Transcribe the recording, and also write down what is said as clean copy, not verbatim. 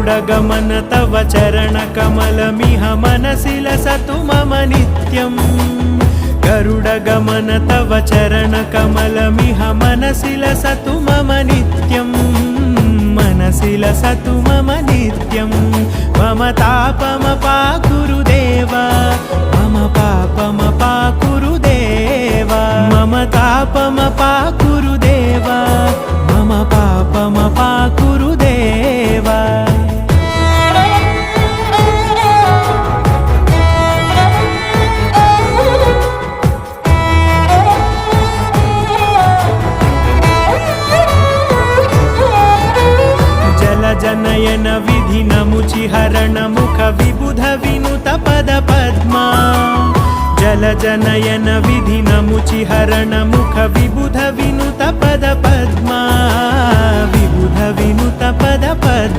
गरुडगमन तव चरणकमलमिह मनसि लसतु मम नित्यम् गरुडगमन तव चरणकमलमिह मनसि लसतु मम नित्यम् मनसि लसतु मम नित्यम् मम तापमपाकुरु देव मम पापमपाकुरु देव मम तापमपाकुरु देव मम पापमपाकुरु देव जनयन विधिनमुचिहरण मुख विबुध विनुत पद पद्मा जल जनयन विधिनमुचिहरण मुख विबुध विनुत पद पद्मा विबुध विनुत पद पद्मा।